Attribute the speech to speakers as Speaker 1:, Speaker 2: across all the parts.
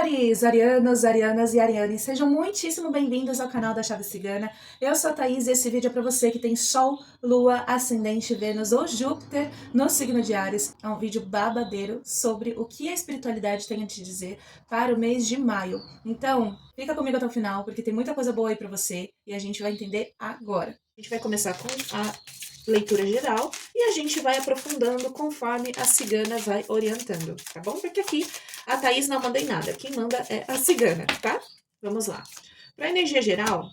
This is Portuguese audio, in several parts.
Speaker 1: Ares, arianos, arianas e arianes, sejam muitíssimo bem-vindos ao canal da Chave Cigana. Eu sou a Thaís e esse vídeo é para você que tem Sol, Lua, Ascendente, Vênus ou Júpiter no signo de Ares. É um vídeo babadeiro sobre o que a espiritualidade tem a te dizer para o mês de maio. Então, fica comigo até o final, porque tem muita coisa boa aí para você e a gente vai entender agora. A gente vai começar com a leitura geral e a gente vai aprofundando conforme a cigana vai orientando, tá bom? Porque aqui a Thaís não manda em nada, quem manda é a cigana, tá? Vamos lá. Para energia geral,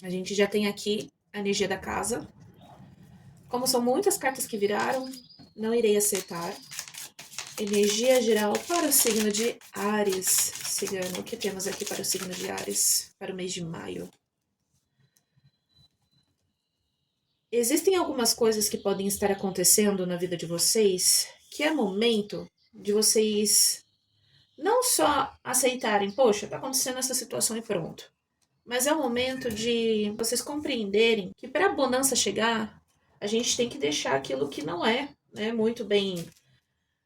Speaker 1: a gente já tem aqui a energia da casa. Como são muitas cartas que viraram, não irei acertar. Energia geral para o signo de Áries. Cigano, o que temos aqui para o signo de Áries para o mês de maio? Existem algumas coisas que podem estar acontecendo na vida de vocês que é momento de vocês não só aceitarem, poxa, tá acontecendo essa situação e pronto. Mas é o momento de vocês compreenderem que para a bonança chegar, a gente tem que deixar aquilo que não é, né, muito bem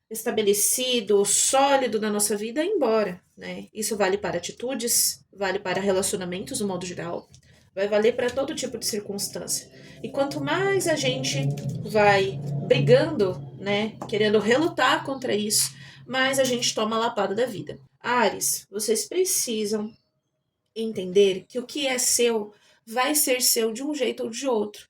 Speaker 1: estabelecido, sólido na nossa vida embora, né? Isso vale para atitudes, vale para relacionamentos no modo geral, vai valer para todo tipo de circunstância. E quanto mais a gente vai brigando, né, querendo relutar contra isso, mais a gente toma a lapada da vida. Ares, vocês precisam entender que o que é seu vai ser seu de um jeito ou de outro.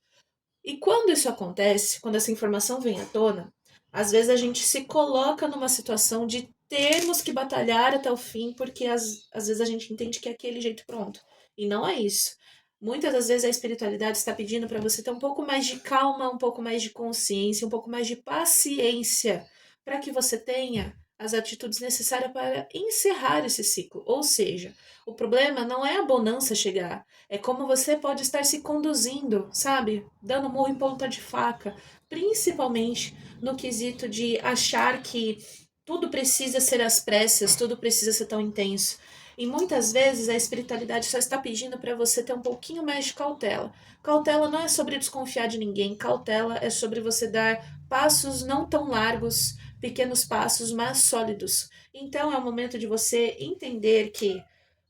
Speaker 1: E quando isso acontece, quando essa informação vem à tona, às vezes a gente se coloca numa situação de termos que batalhar até o fim, porque às vezes a gente entende que é aquele jeito pronto. E não é isso. Muitas das vezes a espiritualidade está pedindo para você ter um pouco mais de calma, um pouco mais de consciência, um pouco mais de paciência, para que você tenha as atitudes necessárias para encerrar esse ciclo. Ou seja, o problema não é a bonança chegar, é como você pode estar se conduzindo, sabe? Dando murro em ponta de faca, principalmente no quesito de achar que tudo precisa ser às pressas, tudo precisa ser tão intenso. E muitas vezes a espiritualidade só está pedindo para você ter um pouquinho mais de cautela. Cautela não é sobre desconfiar de ninguém, cautela é sobre você dar passos não tão largos, pequenos passos, mas sólidos. Então é o momento de você entender que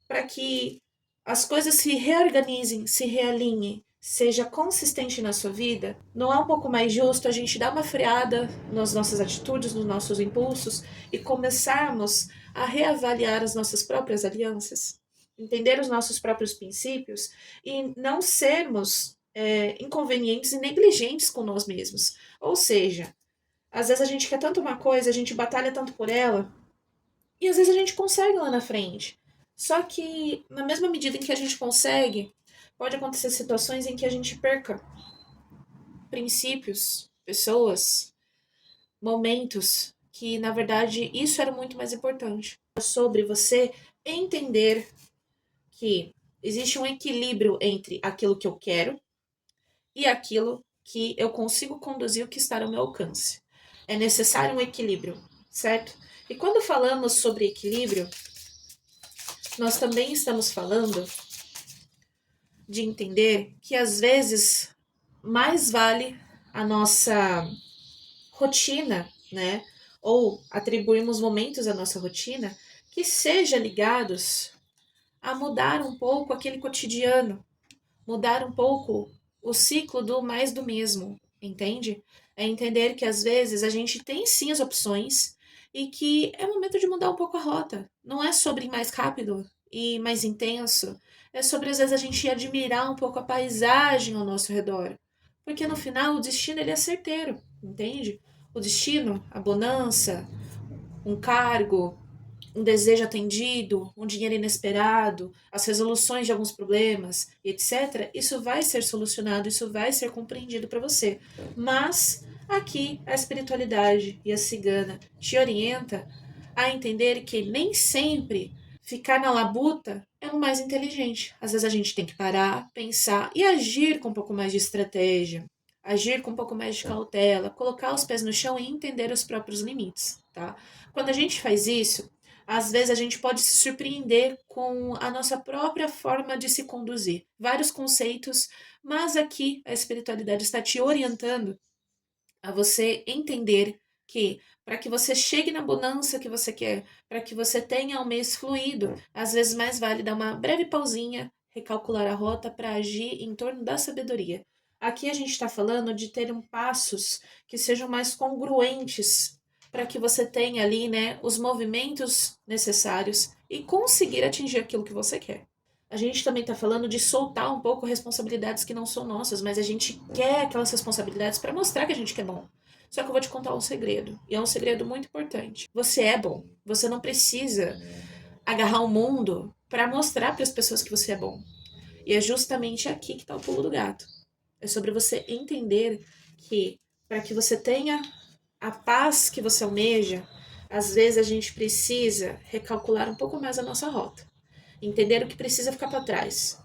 Speaker 1: para que as coisas se reorganizem, se realinhem, seja consistente na sua vida, não é um pouco mais justo a gente dar uma freada nas nossas atitudes, nos nossos impulsos e começarmos a reavaliar as nossas próprias alianças, entender os nossos próprios princípios e não sermos inconvenientes e negligentes com nós mesmos. Ou seja, às vezes a gente quer tanto uma coisa, a gente batalha tanto por ela, e às vezes a gente consegue lá na frente. Só que, na mesma medida em que a gente consegue, pode acontecer situações em que a gente perca princípios, pessoas, momentos, que na verdade isso era muito mais importante. Sobre você entender que existe um equilíbrio entre aquilo que eu quero e aquilo que eu consigo conduzir o que está ao meu alcance. É necessário um equilíbrio, certo? E quando falamos sobre equilíbrio, nós também estamos falando de entender que às vezes mais vale a nossa rotina, né? Ou atribuirmos momentos à nossa rotina que sejam ligados a mudar um pouco aquele cotidiano, mudar um pouco o ciclo do mais do mesmo, entende? É entender que às vezes a gente tem sim as opções e que é momento de mudar um pouco a rota. Não é sobre ir mais rápido e mais intenso, é sobre às vezes a gente admirar um pouco a paisagem ao nosso redor. Porque no final o destino ele é certeiro, entende? O destino, a bonança, um cargo, um desejo atendido, um dinheiro inesperado, as resoluções de alguns problemas, etc., isso vai ser solucionado, isso vai ser compreendido para você. Mas aqui a espiritualidade e a cigana te orienta a entender que nem sempre ficar na labuta é o mais inteligente. Às vezes a gente tem que parar, pensar e agir com um pouco mais de estratégia, agir com um pouco mais de cautela, colocar os pés no chão e entender os próprios limites, tá? Quando a gente faz isso, às vezes a gente pode se surpreender com a nossa própria forma de se conduzir. Vários conceitos, mas aqui a espiritualidade está te orientando a você entender que para que você chegue na abundância que você quer, para que você tenha um mês fluido. Às vezes mais vale dar uma breve pausinha, recalcular a rota para agir em torno da sabedoria. Aqui a gente está falando de ter passos que sejam mais congruentes para que você tenha ali, né, os movimentos necessários e conseguir atingir aquilo que você quer. A gente também está falando de soltar um pouco responsabilidades que não são nossas, mas a gente quer aquelas responsabilidades para mostrar que a gente quer bom. Só que eu vou te contar um segredo, e é um segredo muito importante. Você é bom. Você não precisa agarrar o mundo para mostrar para as pessoas que você é bom. E é justamente aqui que está o pulo do gato. É sobre você entender que para que você tenha a paz que você almeja, às vezes a gente precisa recalcular um pouco mais a nossa rota. Entender o que precisa ficar para trás.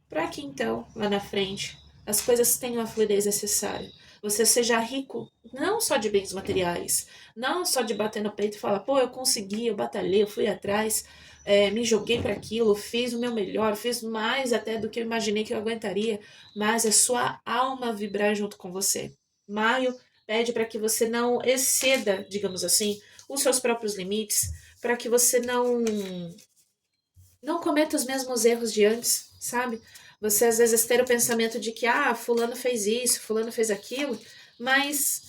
Speaker 1: Para que então, lá na frente, as coisas tenham a fluidez necessária. Você seja rico não só de bens materiais, não só de bater no peito e falar, pô, eu consegui, eu batalhei, eu fui atrás, me joguei para aquilo, fiz o meu melhor, fiz mais até do que eu imaginei que eu aguentaria, mas é sua alma vibrar junto com você. Maio pede para que você não exceda, digamos assim, os seus próprios limites, para que você não cometa os mesmos erros de antes, sabe? Você às vezes ter o pensamento de que, fulano fez isso, fulano fez aquilo, mas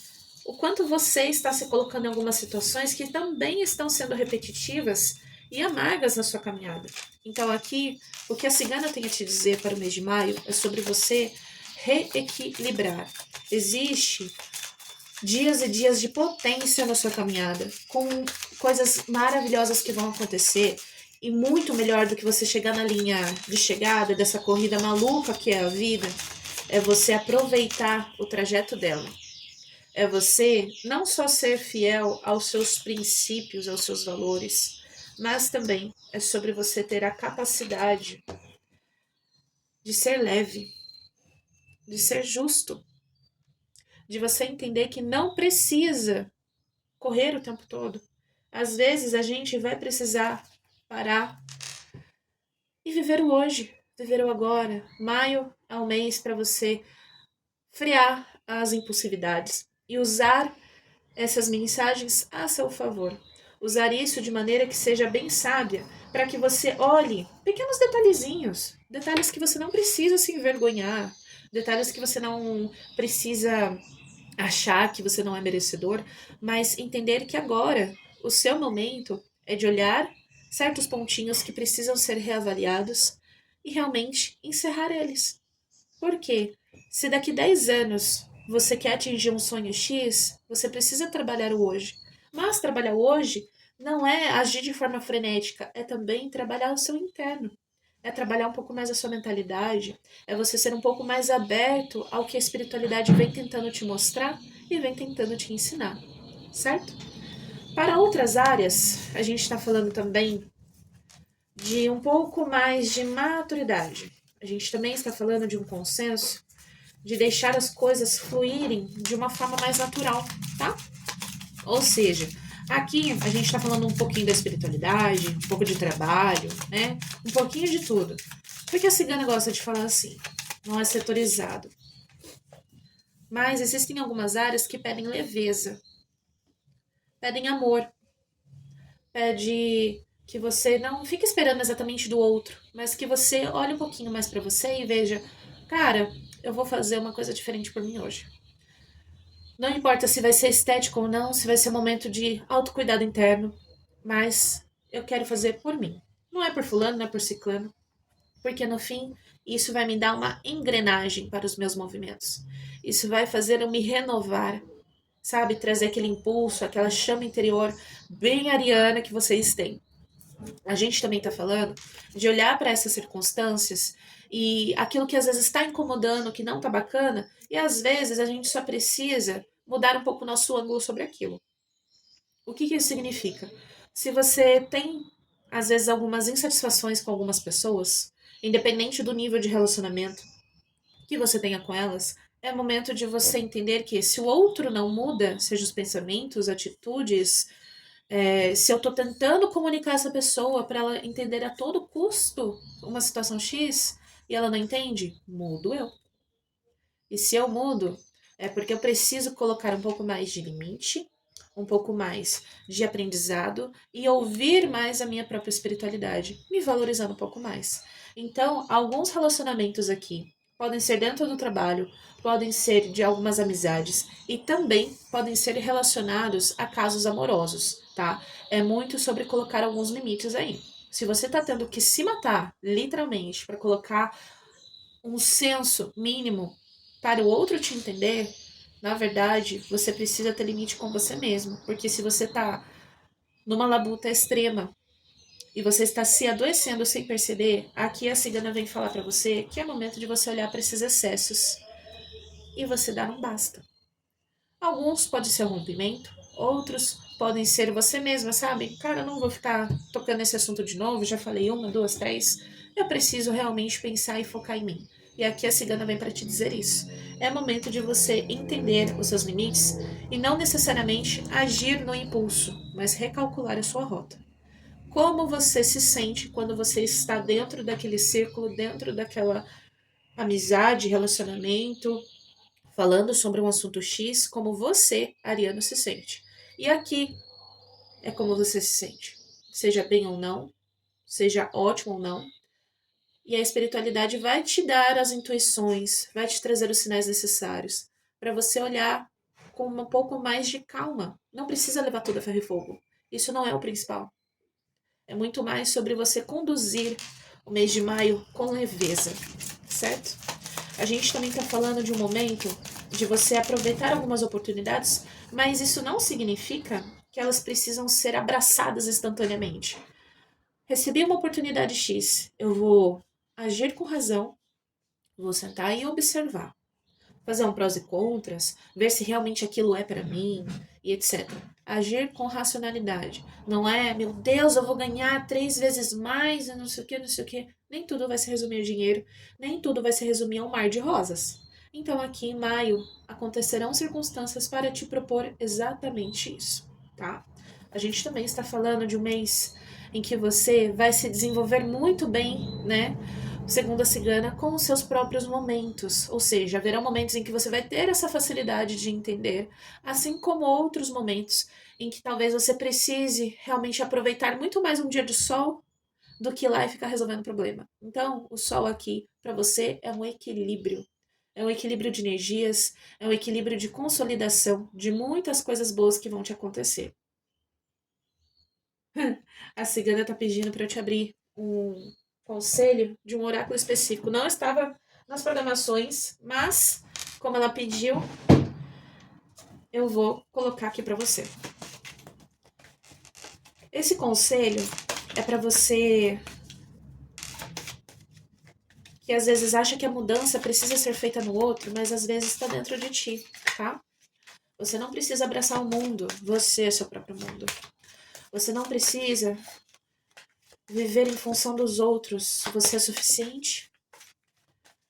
Speaker 1: o quanto você está se colocando em algumas situações que também estão sendo repetitivas e amargas na sua caminhada. Então aqui, o que a cigana tem a te dizer para o mês de maio é sobre você reequilibrar. Existe dias e dias de potência na sua caminhada, com coisas maravilhosas que vão acontecer. E muito melhor do que você chegar na linha de chegada dessa corrida maluca que é a vida, é você aproveitar o trajeto dela. É você não só ser fiel aos seus princípios, aos seus valores, mas também é sobre você ter a capacidade de ser leve, de ser justo, de você entender que não precisa correr o tempo todo. Às vezes a gente vai precisar parar e viver o hoje, viver o agora. Maio é um mês para você frear as impulsividades e usar essas mensagens a seu favor. Usar isso de maneira que seja bem sábia, para que você olhe pequenos detalhezinhos, detalhes que você não precisa se envergonhar, detalhes que você não precisa achar que você não é merecedor, mas entender que agora o seu momento é de olhar certos pontinhos que precisam ser reavaliados e realmente encerrar eles. Por quê? Se daqui 10 anos você quer atingir um sonho X, você precisa trabalhar o hoje. Mas trabalhar o hoje não é agir de forma frenética, é também trabalhar o seu interno. É trabalhar um pouco mais a sua mentalidade, é você ser um pouco mais aberto ao que a espiritualidade vem tentando te mostrar e vem tentando te ensinar, certo? Para outras áreas, a gente está falando também de um pouco mais de maturidade. A gente também está falando de um consenso de deixar as coisas fluírem de uma forma mais natural, tá? Ou seja, aqui a gente está falando um pouquinho da espiritualidade, um pouco de trabalho, né? Um pouquinho de tudo. Porque a cigana gosta de falar assim, não é setorizado. Mas existem algumas áreas que pedem leveza, pedem amor, pede que você não fique esperando exatamente do outro, mas que você olhe um pouquinho mais para você e veja, cara, eu vou fazer uma coisa diferente por mim hoje. Não importa se vai ser estético ou não, se vai ser um momento de autocuidado interno, mas eu quero fazer por mim. Não é por fulano, não é por ciclano, porque no fim isso vai me dar uma engrenagem para os meus movimentos. Isso vai fazer eu me renovar, sabe? Trazer aquele impulso, aquela chama interior bem ariana que vocês têm. A gente também está falando de olhar para essas circunstâncias e aquilo que às vezes está incomodando, que não está bacana, e às vezes a gente só precisa mudar um pouco o nosso ângulo sobre aquilo. O que isso significa? Se você tem, às vezes, algumas insatisfações com algumas pessoas, independente do nível de relacionamento que você tenha com elas, é momento de você entender que se o outro não muda, seja os pensamentos, atitudes, se eu tô tentando comunicar essa pessoa para ela entender a todo custo uma situação X e ela não entende, mudo eu. E se eu mudo, é porque eu preciso colocar um pouco mais de limite, um pouco mais de aprendizado e ouvir mais a minha própria espiritualidade, me valorizando um pouco mais. Então, alguns relacionamentos aqui podem ser dentro do trabalho, podem ser de algumas amizades e também podem ser relacionados a casos amorosos, tá? É muito sobre colocar alguns limites aí. Se você tá tendo que se matar, literalmente, para colocar um senso mínimo para o outro te entender, na verdade, você precisa ter limite com você mesmo. Porque se você tá numa labuta extrema e você está se adoecendo sem perceber, aqui a cigana vem falar para você que é momento de você olhar para esses excessos e você dar um basta. Alguns podem ser um rompimento, outros podem ser você mesma, sabe? Cara, eu não vou ficar tocando esse assunto de novo, já falei uma, duas, três. Eu preciso realmente pensar e focar em mim. E aqui a cigana vem para te dizer isso. É momento de você entender os seus limites e não necessariamente agir no impulso, mas recalcular a sua rota. Como você se sente quando você está dentro daquele círculo, dentro daquela amizade, relacionamento, falando sobre um assunto X, como você, Ariano, se sente. E aqui é como você se sente. Seja bem ou não, seja ótimo ou não. E a espiritualidade vai te dar as intuições, vai te trazer os sinais necessários para você olhar com um pouco mais de calma. Não precisa levar tudo a ferro e fogo. Isso não é o principal. É muito mais sobre você conduzir o mês de maio com leveza, certo? A gente também está falando de um momento de você aproveitar algumas oportunidades, mas isso não significa que elas precisam ser abraçadas instantaneamente. Recebi uma oportunidade X, eu vou agir com razão, vou sentar e observar, fazer um prós e contras, ver se realmente aquilo é para mim e etc. Agir com racionalidade. Não é, meu Deus, eu vou ganhar 3 vezes mais, e não sei o que, não sei o que. Nem tudo vai se resumir a dinheiro, nem tudo vai se resumir a um mar de rosas. Então, aqui em maio, acontecerão circunstâncias para te propor exatamente isso, tá? A gente também está falando de um mês em que você vai se desenvolver muito bem, né? Segundo a cigana, com os seus próprios momentos. Ou seja, haverá momentos em que você vai ter essa facilidade de entender, assim como outros momentos em que talvez você precise realmente aproveitar muito mais um dia de sol do que ir lá e ficar resolvendo problema. Então, o sol aqui para você é um equilíbrio. É um equilíbrio de energias, é um equilíbrio de consolidação de muitas coisas boas que vão te acontecer. A cigana tá pedindo para eu te abrir um conselho de um oráculo específico. Não estava nas programações, mas como ela pediu, eu vou colocar aqui para você. Esse conselho é para você que às vezes acha que a mudança precisa ser feita no outro, mas às vezes está dentro de ti, tá? Você não precisa abraçar o mundo, você é seu próprio mundo. Você não precisa viver em função dos outros, você é suficiente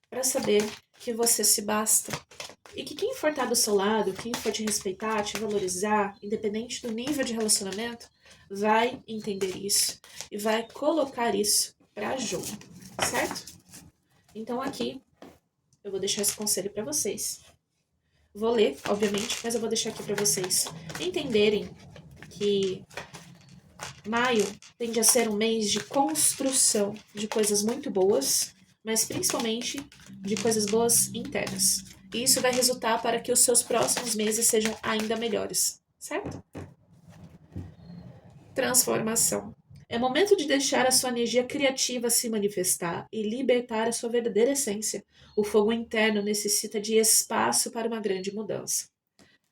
Speaker 1: para saber que você se basta. E que quem for estar do seu lado, quem for te respeitar, te valorizar, independente do nível de relacionamento, vai entender isso e vai colocar isso para jogo, certo? Então aqui eu vou deixar esse conselho para vocês. Vou ler, obviamente, mas eu vou deixar aqui para vocês entenderem que maio tende a ser um mês de construção de coisas muito boas, mas principalmente de coisas boas internas. E isso vai resultar para que os seus próximos meses sejam ainda melhores, certo? Transformação. É momento de deixar a sua energia criativa se manifestar e libertar a sua verdadeira essência. O fogo interno necessita de espaço para uma grande mudança.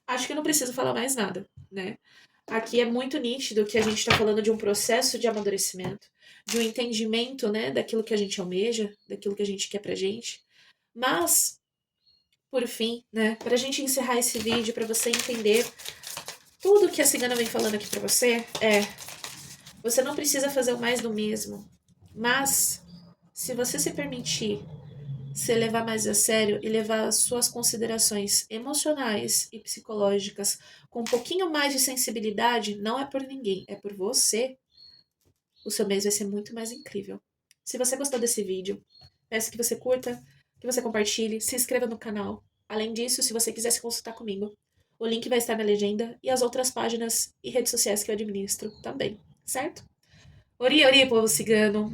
Speaker 1: Acho que eu não preciso falar mais nada, né? Aqui é muito nítido que a gente está falando de um processo de amadurecimento, de um entendimento, né, daquilo que a gente almeja, daquilo que a gente quer pra gente. Mas, por fim, né, pra gente encerrar esse vídeo, pra você entender tudo que a cigana vem falando aqui pra você, você não precisa fazer o mais do mesmo. Mas, se você se permitir se levar mais a sério e levar as suas considerações emocionais e psicológicas com um pouquinho mais de sensibilidade, não é por ninguém, é por você, o seu mês vai ser muito mais incrível. Se você gostou desse vídeo, peço que você curta, que você compartilhe, se inscreva no canal. Além disso, se você quiser se consultar comigo, O link vai estar na legenda e as outras páginas e redes sociais que eu administro também, certo? Ori, ori, povo cigano.